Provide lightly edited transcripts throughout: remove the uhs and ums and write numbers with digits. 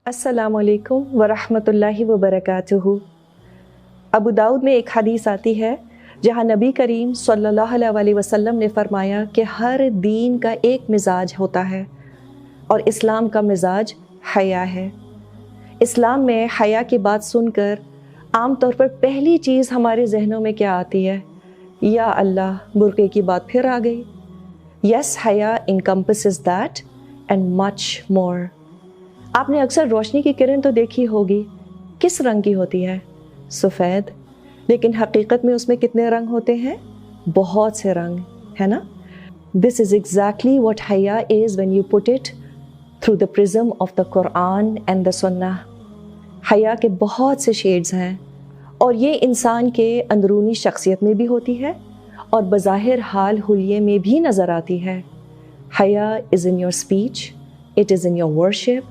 अस्सलाम वालेकुम वरहमतुल्लाहि वबरकातुहू। अबू दाऊद में एक हदीस आती है जहाँ नबी करीम सल्लल्लाहु अलैहि वसल्लम ने फरमाया कि हर दीन का एक मिजाज होता है और इस्लाम का मिजाज हया है। इस्लाम में हया की बात सुनकर आम तौर पर पहली चीज़ हमारे जहनों में क्या आती है? या अल्लाह, बुर्के की बात फिर आ गई। यस, हया encompasses that and much more। आपने अक्सर रोशनी की किरण तो देखी होगी, किस रंग की होती है? सफ़ेद। लेकिन हकीकत में उसमें कितने रंग होते हैं? बहुत से रंग, है ना? दिस इज़ एग्जैक्टली व्हाट हया is when you put it through the prism of the Quran and the सुन्ना। हया के बहुत से शेड्स हैं और ये इंसान के अंदरूनी शख्सियत में भी होती है और बज़ाहिर हाल हुलिये में भी नज़र आती है। हया is in your speech, it is in your worship,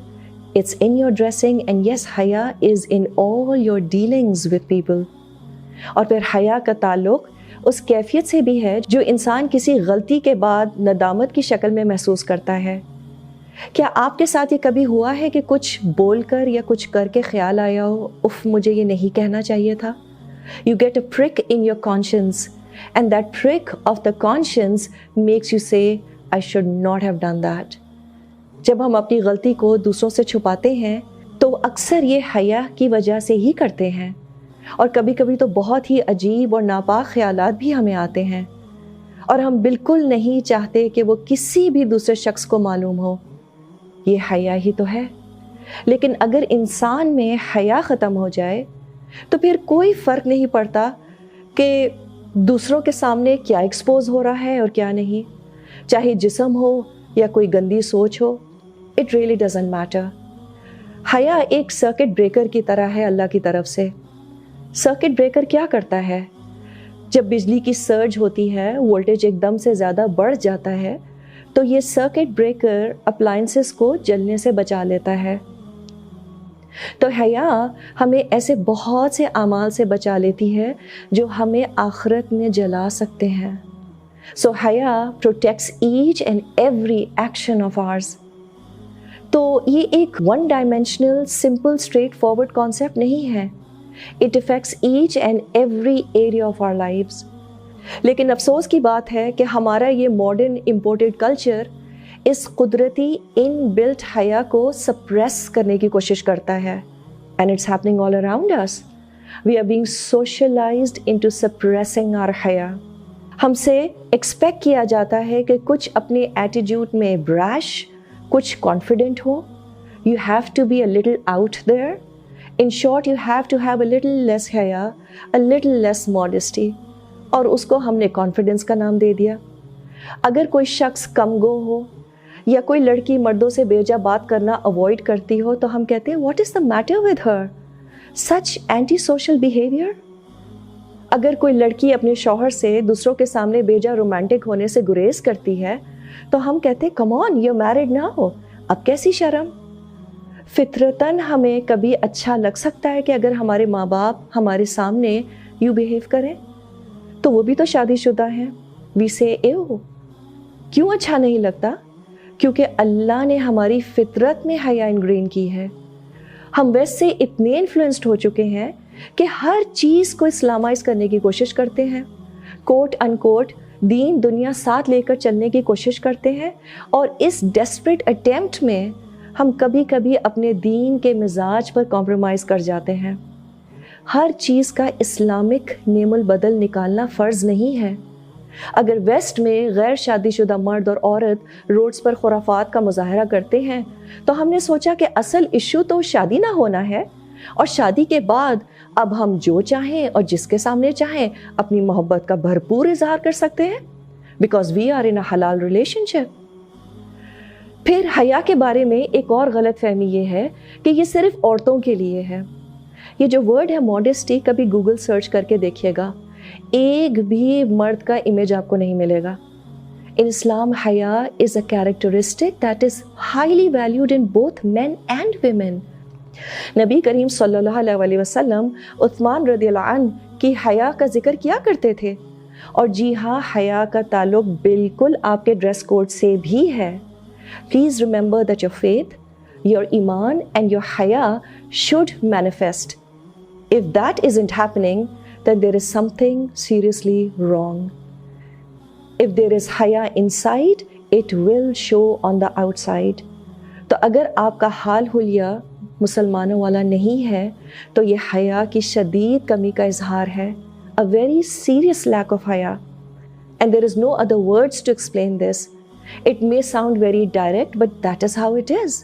it's in your dressing, and yes, haya is in all your dealings with people। और फिर हया का ताल्लुक उस कैफियत से भी है जो इंसान किसी गलती के बाद नदामत की शक्ल में महसूस करता है। क्या आपके साथ ये कभी हुआ है कि कुछ बोलकर या कुछ करके ख्याल आया हो, उफ मुझे ये नहीं कहना चाहिए था? You get a prick in your conscience, and that prick of the conscience makes you say, I should not have done that। जब हम अपनी गलती को दूसरों से छुपाते हैं तो अक्सर ये हया की वजह से ही करते हैं और कभी कभी तो बहुत ही अजीब और नापाक ख्यालात भी हमें आते हैं और हम बिल्कुल नहीं चाहते कि वो किसी भी दूसरे शख्स को मालूम हो। ये हया ही तो है। लेकिन अगर इंसान में हया ख़त्म हो जाए तो फिर कोई फ़र्क नहीं पड़ता कि दूसरों के सामने क्या एक्सपोज हो रहा है और क्या नहीं, चाहे जिस्म हो या कोई गंदी सोच हो। It really doesn't matter। हया एक सर्किट ब्रेकर की तरह है अल्लाह की तरफ से। सर्किट ब्रेकर क्या करता है? जब बिजली की सर्ज होती है, वोल्टेज एकदम से ज़्यादा बढ़ जाता है, तो ये सर्किट ब्रेकर अप्लायंसेस को जलने से बचा लेता है। तो हया हमें ऐसे बहुत से अमाल से बचा लेती है जो हमें आखिरत में जला सकते हैं। सो हया protects each and every action of ours. तो ये एक one dimensional simple straightforward concept नहीं है। It affects each and every area of our lives. लेकिन अफसोस की बात है कि हमारा ये मॉडर्न इम्पोर्टेड कल्चर इस कुदरती इन बिल्ट हया को सप्रेस करने की कोशिश करता है। And it's happening all around us. We are being socialized into suppressing our हया। हमसे एक्सपेक्ट किया जाता है कि कुछ अपने एटीट्यूड में ब्रैश, कुछ कॉन्फिडेंट हो। You have to be a little out there. In short, you have to have a little less हया, अ लिटिल लेस मॉडेस्टी, और उसको हमने कॉन्फिडेंस का नाम दे दिया। अगर कोई शख्स कम गो हो या कोई लड़की मर्दों से बेजा बात करना अवॉइड करती हो तो हम कहते हैं what is the matter with her, such anti social behaviour. अगर कोई लड़की अपने शौहर से दूसरों के सामने बेजा रोमांटिक होने से गुरेज करती है तो हम कहते हैं कम ऑन, यू मैरिड ना हो, अब कैसी शर्म। फितरतन हमें कभी अच्छा लग सकता है कि अगर हमारे माँ बाप हमारे सामने यूँ बिहेव करें, तो वो भी तो शादीशुदा हैं। वी से एव। क्यों अच्छा नहीं लगता? क्योंकि अल्लाह ने हमारी फितरत में हया इनग्रेन की है। हम वैसे इतने इन्फ्लुएंस्ड हो चुके हैं कि हर चीज़ को इस्लामाइज करने की कोशिश करते हैं। कोट अनकोट दीन दुनिया साथ लेकर चलने की कोशिश करते हैं और इस डेस्परेट अटेम्प्ट में हम कभी कभी अपने दीन के मिजाज पर कॉम्प्रोमाइज़ कर जाते हैं। हर चीज़ का इस्लामिक नेमुल बदल निकालना फ़र्ज़ नहीं है। अगर वेस्ट में गैर शादीशुदा मर्द और औरत रोड्स पर खुराफात का मुजाहरा करते हैं तो हमने सोचा कि असल इशू तो शादी ना होना है और शादी के बाद अब हम जो चाहें और जिसके सामने चाहें अपनी मोहब्बत का भरपूर इजहार कर सकते हैं, बिकॉज वी आर इन अ हलाल रिलेशनशिप। फिर हया के बारे में एक और गलत फहमी ये है कि ये सिर्फ औरतों के लिए है। ये जो वर्ड है मॉडेस्टी, कभी गूगल सर्च करके देखिएगा, एक भी मर्द का इमेज आपको नहीं मिलेगा। इन इस्लाम हया is a characteristic that is highly valued in both men and women. नबी करीम सल्लल्लाहु अलैहि वसल्लम उस्मान रज़ियल्लाहु अन्हु की हया का जिक्र किया करते थे। और जी हाँ, हया का ताल्लुक बिल्कुल आपके ड्रेस कोड से भी है। Please remember that your faith, your iman and your haya should manifest. If that isn't happening, then there is something seriously wrong. If there is haya inside, it will show on the outside. تو اگر آپ کا حال حلیہ مسلمانوں والا نہیں ہے تو یہ حیا کی شدید کمی کا اظہار ہے. A very serious lack of haya. And there is no other words to explain this. It may sound very direct, but that is how it is.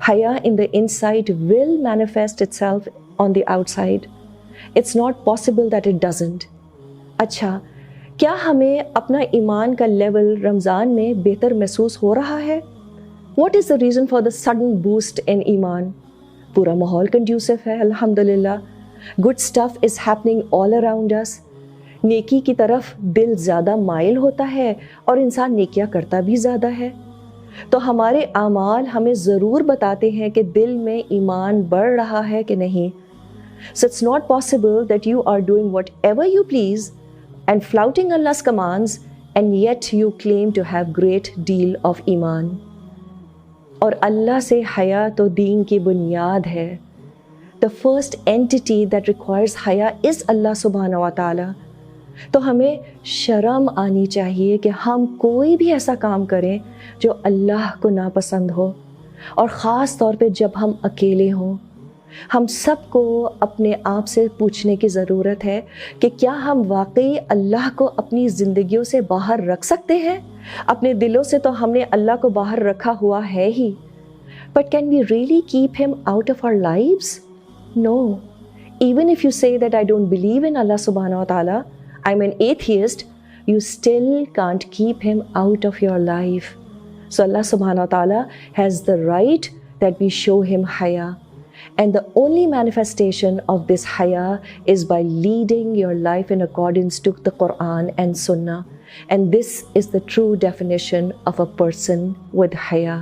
Haya in the inside will manifest itself on the outside. It's not possible that it doesn't. اچھا، کیا ہمیں اپنا ایمان کا level رمضان میں بہتر محسوس ہو رہا ہے؟ What is the reason for the sudden boost in ایمان؟ پورا ماحول کنڈیوسو ہے الحمدللہ. Good stuff is happening all around us. نیکی کی طرف دل زیادہ مائل ہوتا ہے اور انسان نیکیاں کرتا بھی زیادہ ہے. تو ہمارے اعمال ہمیں ضرور بتاتے ہیں کہ دل میں ایمان بڑھ رہا ہے کہ نہیں. So it's not possible that you are doing whatever you please and flouting Allah's commands and yet you claim to have great deal of ایمان. اور اللہ سے حیا تو دین کی بنیاد ہے. The first entity that requires حیا is اللہ سبحانہ و تعالی. تو ہمیں شرم آنی چاہیے کہ ہم کوئی بھی ایسا کام کریں جو اللہ کو ناپسند ہو، اور خاص طور پہ جب ہم اکیلے ہوں. ہم سب کو اپنے آپ سے پوچھنے کی ضرورت ہے کہ کیا ہم واقعی اللہ کو اپنی زندگیوں سے باہر رکھ سکتے ہیں؟ اپنے دلوں سے تو ہم نے اللہ کو باہر رکھا ہوا ہے ہی. But can we really keep him out of our lives? No. Even if you say that I don't believe in Allah subhanahu wa ta'ala, I'm an atheist, you still can't keep him out of your life. So Allah subhanahu wa ta'ala has the right that we show him haya. And the only manifestation of this haya is by leading your life in accordance to the Quran and Sunnah. And this is the true definition of a person with haya.